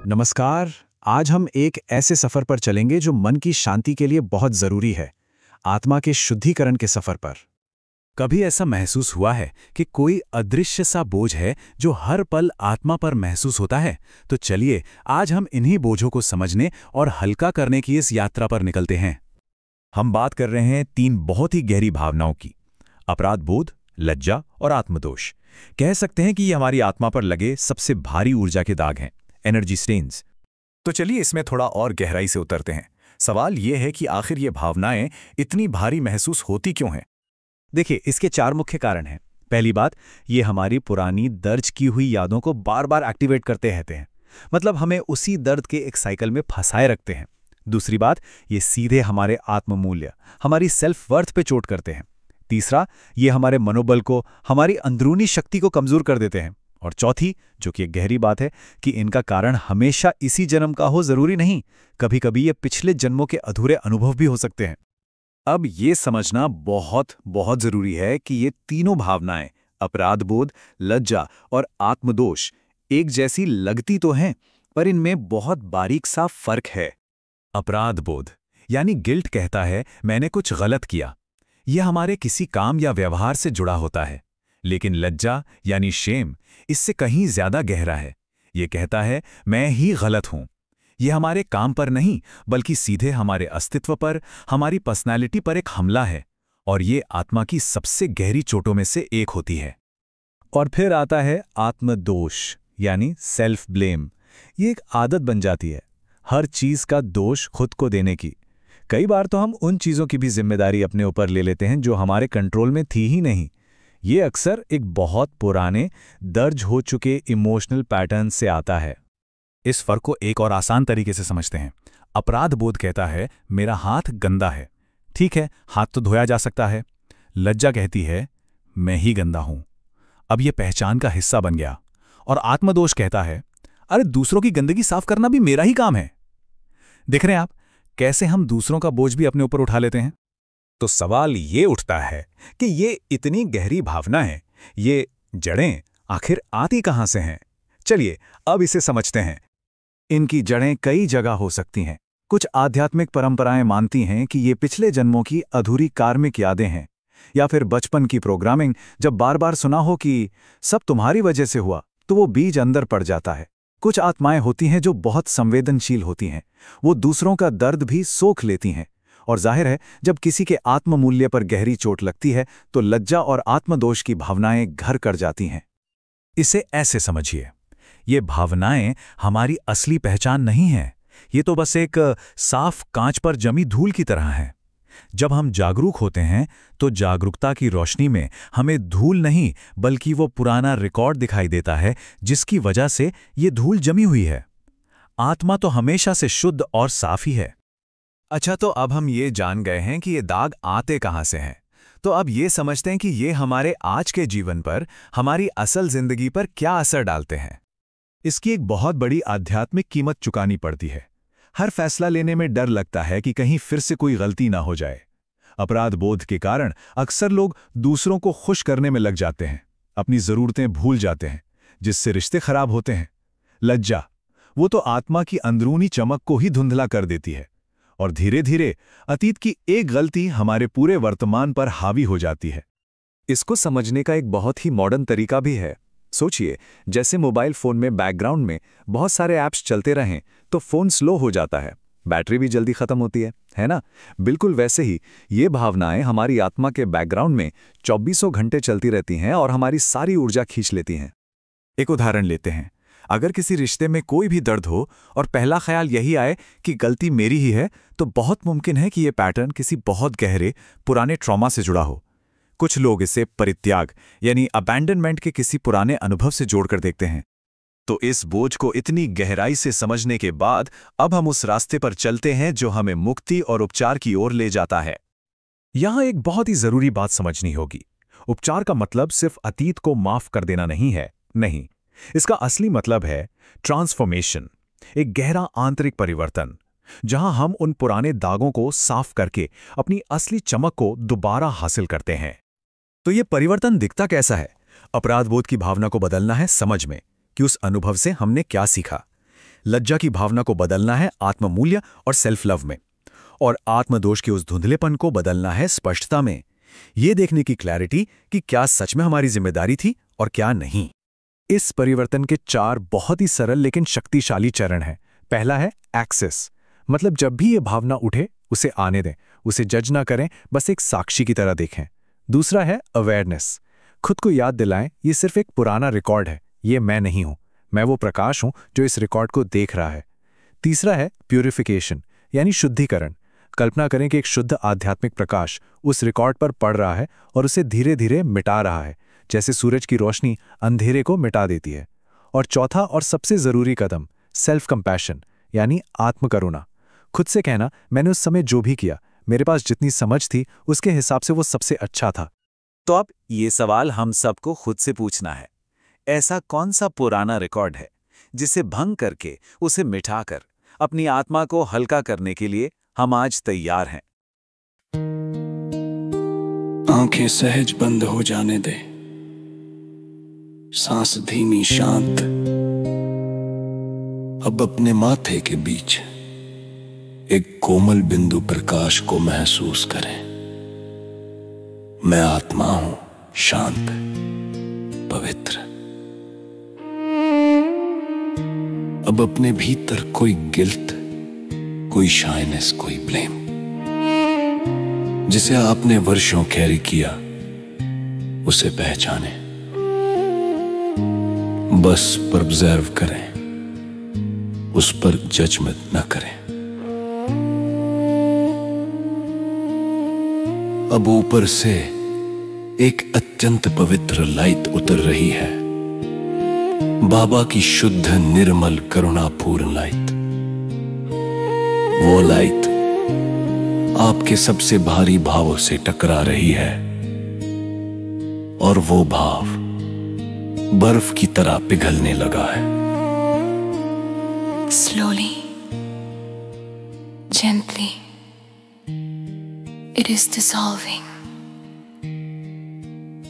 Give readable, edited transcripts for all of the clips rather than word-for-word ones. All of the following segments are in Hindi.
नमस्कार। आज हम एक ऐसे सफर पर चलेंगे जो मन की शांति के लिए बहुत जरूरी है, आत्मा के शुद्धिकरण के सफर पर। कभी ऐसा महसूस हुआ है कि कोई अदृश्य सा बोझ है जो हर पल आत्मा पर महसूस होता है? तो चलिए आज हम इन्हीं बोझों को समझने और हल्का करने की इस यात्रा पर निकलते हैं। हम बात कर रहे हैं तीन बहुत ही गहरी भावनाओं की: अपराध बोध, लज्जा और आत्मदोष। कह सकते हैं कि ये हमारी आत्मा पर लगे सबसे भारी ऊर्जा के दाग हैं, एनर्जी स्टेन्स। तो चलिए इसमें थोड़ा और गहराई से उतरते हैं। सवाल ये है कि आखिर ये भावनाएं इतनी भारी महसूस होती क्यों हैं? देखिए, इसके चार मुख्य कारण हैं। पहली बात, ये हमारी पुरानी दर्ज की हुई यादों को बार बार एक्टिवेट करते रहते हैं, मतलब हमें उसी दर्द के एक साइकिल में फंसाए रखते हैं। दूसरी बात, ये सीधे हमारे आत्ममूल्य, हमारी सेल्फ वर्थ पे चोट करते हैं। तीसरा, ये हमारे मनोबल को, हमारी अंदरूनी शक्ति को कमजोर कर देते हैं। और चौथी, जो कि एक गहरी बात है, कि इनका कारण हमेशा इसी जन्म का हो जरूरी नहीं, कभी कभी ये पिछले जन्मों के अधूरे अनुभव भी हो सकते हैं। अब ये समझना बहुत बहुत जरूरी है कि ये तीनों भावनाएं, अपराध बोध, लज्जा और आत्मदोष, एक जैसी लगती तो हैं, पर इनमें बहुत बारीक सा फर्क है। अपराध बोध यानी गिल्ट कहता है मैंने कुछ गलत किया। यह हमारे किसी काम या व्यवहार से जुड़ा होता है। लेकिन लज्जा यानी शेम इससे कहीं ज्यादा गहरा है। ये कहता है मैं ही गलत हूं। यह हमारे काम पर नहीं, बल्कि सीधे हमारे अस्तित्व पर, हमारी पर्सनैलिटी पर एक हमला है, और ये आत्मा की सबसे गहरी चोटों में से एक होती है। और फिर आता है आत्मदोष यानी सेल्फ ब्लेम। ये एक आदत बन जाती है, हर चीज का दोष खुद को देने की। कई बार तो हम उन चीजों की भी जिम्मेदारी अपने ऊपर ले लेते हैं जो हमारे कंट्रोल में थी ही नहीं। ये अक्सर एक बहुत पुराने, दर्ज हो चुके इमोशनल पैटर्न से आता है। इस फर्क को एक और आसान तरीके से समझते हैं। अपराध बोध कहता है मेरा हाथ गंदा है। ठीक है, हाथ तो धोया जा सकता है। लज्जा कहती है मैं ही गंदा हूं, अब यह पहचान का हिस्सा बन गया। और आत्मदोष कहता है अरे दूसरों की गंदगी साफ करना भी मेरा ही काम है। देख रहे हैं आप कैसे हम दूसरों का बोझ भी अपने ऊपर उठा लेते हैं? तो सवाल ये उठता है कि ये इतनी गहरी भावना है, ये जड़ें आखिर आती कहां से हैं? चलिए अब इसे समझते हैं। इनकी जड़ें कई जगह हो सकती हैं। कुछ आध्यात्मिक परंपराएं मानती हैं कि ये पिछले जन्मों की अधूरी कार्मिक यादें हैं, या फिर बचपन की प्रोग्रामिंग। जब बार बार सुना हो कि सब तुम्हारी वजह से हुआ, तो वो बीज अंदर पड़ जाता है। कुछ आत्माएं होती हैं जो बहुत संवेदनशील होती हैं, वो दूसरों का दर्द भी सोख लेती हैं। और जाहिर है, जब किसी के आत्ममूल्य पर गहरी चोट लगती है तो लज्जा और आत्मदोष की भावनाएं घर कर जाती हैं। इसे ऐसे समझिए, ये भावनाएं हमारी असली पहचान नहीं है। ये तो बस एक साफ कांच पर जमी धूल की तरह है। जब हम जागरूक होते हैं तो जागरूकता की रोशनी में हमें धूल नहीं, बल्कि वो पुराना रिकॉर्ड दिखाई देता है जिसकी वजह से ये धूल जमी हुई है। आत्मा तो हमेशा से शुद्ध और साफ ही है। अच्छा, तो अब हम ये जान गए हैं कि ये दाग आते कहाँ से हैं। तो अब ये समझते हैं कि ये हमारे आज के जीवन पर, हमारी असल जिंदगी पर क्या असर डालते हैं। इसकी एक बहुत बड़ी आध्यात्मिक कीमत चुकानी पड़ती है। हर फैसला लेने में डर लगता है कि कहीं फिर से कोई गलती ना हो जाए। अपराध बोध के कारण अक्सर लोग दूसरों को खुश करने में लग जाते हैं, अपनी जरूरतें भूल जाते हैं, जिससे रिश्ते खराब होते हैं। लज्जा, वो तो आत्मा की अंदरूनी चमक को ही धुंधला कर देती है, और धीरे धीरे अतीत की एक गलती हमारे पूरे वर्तमान पर हावी हो जाती है। इसको समझने का एक बहुत ही मॉडर्न तरीका भी है। सोचिए, जैसे मोबाइल फोन में बैकग्राउंड में बहुत सारे ऐप्स चलते रहें तो फोन स्लो हो जाता है, बैटरी भी जल्दी खत्म होती है ना? बिल्कुल वैसे ही ये भावनाएं हमारी आत्मा के बैकग्राउंड में 24 घंटे चलती रहती हैं और हमारी सारी ऊर्जा खींच लेती हैं। एक उदाहरण लेते हैं। अगर किसी रिश्ते में कोई भी दर्द हो और पहला ख्याल यही आए कि गलती मेरी ही है, तो बहुत मुमकिन है कि यह पैटर्न किसी बहुत गहरे पुराने ट्रॉमा से जुड़ा हो। कुछ लोग इसे परित्याग यानी अबैंडनमेंट के किसी पुराने अनुभव से जोड़कर देखते हैं। तो इस बोझ को इतनी गहराई से समझने के बाद अब हम उस रास्ते पर चलते हैं जो हमें मुक्ति और उपचार की ओर ले जाता है। यहां एक बहुत ही जरूरी बात समझनी होगी। उपचार का मतलब सिर्फ अतीत को माफ कर देना नहीं है। नहीं, इसका असली मतलब है ट्रांसफॉर्मेशन, एक गहरा आंतरिक परिवर्तन, जहां हम उन पुराने दागों को साफ करके अपनी असली चमक को दोबारा हासिल करते हैं। तो ये परिवर्तन दिखता कैसा है? अपराध बोध की भावना को बदलना है समझ में कि उस अनुभव से हमने क्या सीखा। लज्जा की भावना को बदलना है आत्ममूल्य और सेल्फ लव में, और आत्मदोष के उस धुंधलेपन को बदलना है स्पष्टता में। ये देखने की क्लैरिटी कि क्या सच में हमारी जिम्मेदारी थी और क्या नहीं। इस परिवर्तन के 4 बहुत ही सरल लेकिन शक्तिशाली चरण हैं। पहला है एक्सेस, मतलब जब भी ये भावना उठे उसे आने दें, उसे जज ना करें, बस एक साक्षी की तरह देखें। दूसरा है अवेयरनेस, खुद को याद दिलाएं ये सिर्फ एक पुराना रिकॉर्ड है, ये मैं नहीं हूं, मैं वो प्रकाश हूं जो इस रिकॉर्ड को देख रहा है। तीसरा है प्यूरिफिकेशन, यानी शुद्धिकरण। कल्पना करें कि एक शुद्ध आध्यात्मिक प्रकाश उस रिकॉर्ड पर पड़ रहा है और उसे धीरे धीरे मिटा रहा है, जैसे सूरज की रोशनी अंधेरे को मिटा देती है। और चौथा और सबसे जरूरी कदम सेल्फ कंपैशन, यानी आत्मकरुणा। खुद से कहना, मैंने उस समय जो भी किया, मेरे पास जितनी समझ थी उसके हिसाब से वो सबसे अच्छा था। तो अब ये सवाल हम सबको खुद से पूछना है, ऐसा कौन सा पुराना रिकॉर्ड है जिसे भंग करके, उसे मिटाकर अपनी आत्मा को हल्का करने के लिए हम आज तैयार हैं? आंखें सहज बंद हो जाने दे, सांस धीमी शांत। अब अपने माथे के बीच एक कोमल बिंदु प्रकाश को महसूस करें। मैं आत्मा हूं, शांत, पवित्र। अब अपने भीतर कोई गिल्ट, कोई शाइनेस, कोई ब्लेम जिसे आपने वर्षों कैरी किया, उसे पहचाने। बस ऑब्जर्व करें, उस पर जजमेंट न करें। अब ऊपर से एक अत्यंत पवित्र लाइट उतर रही है, बाबा की शुद्ध निर्मल करुणापूर्ण लाइट। वो लाइट आपके सबसे भारी भावों से टकरा रही है, और वो भाव बर्फ की तरह पिघलने लगा है। Slowly, gently, it is dissolving.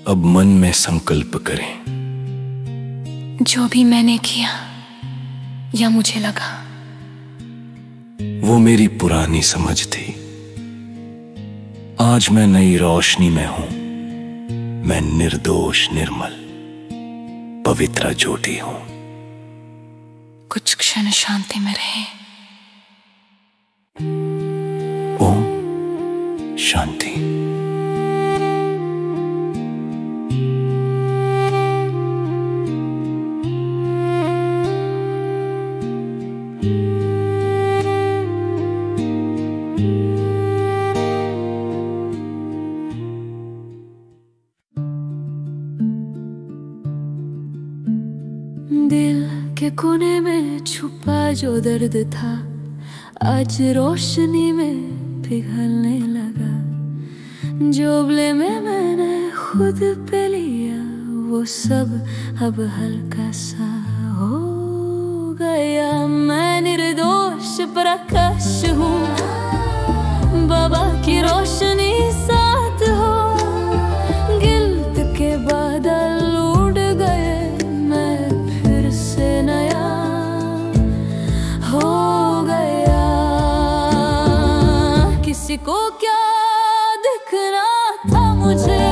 अब मन में संकल्प करें, जो भी मैंने किया या मुझे लगा, वो मेरी पुरानी समझ थी। आज मैं नई रोशनी में हूं। मैं निर्दोष, निर्मल, पवित्र ज्योति हूं। कुछ क्षण शांति में रहे। ओम शांति। दिल के कोने में छुपा जो दर्द था, आज रोशनी में पिघलने लगा। जो ब्लेम मैंने खुद पे लिया, वो सब अब हल्का सा हो गया। मैं निर्दोष प्रकाश हूँ, बाबा की रोशनी साथ हो। गिल्ट के बादल उड़ गए, मैं फिर से नया हो गया। किसी को क्या दिखना था मुझे,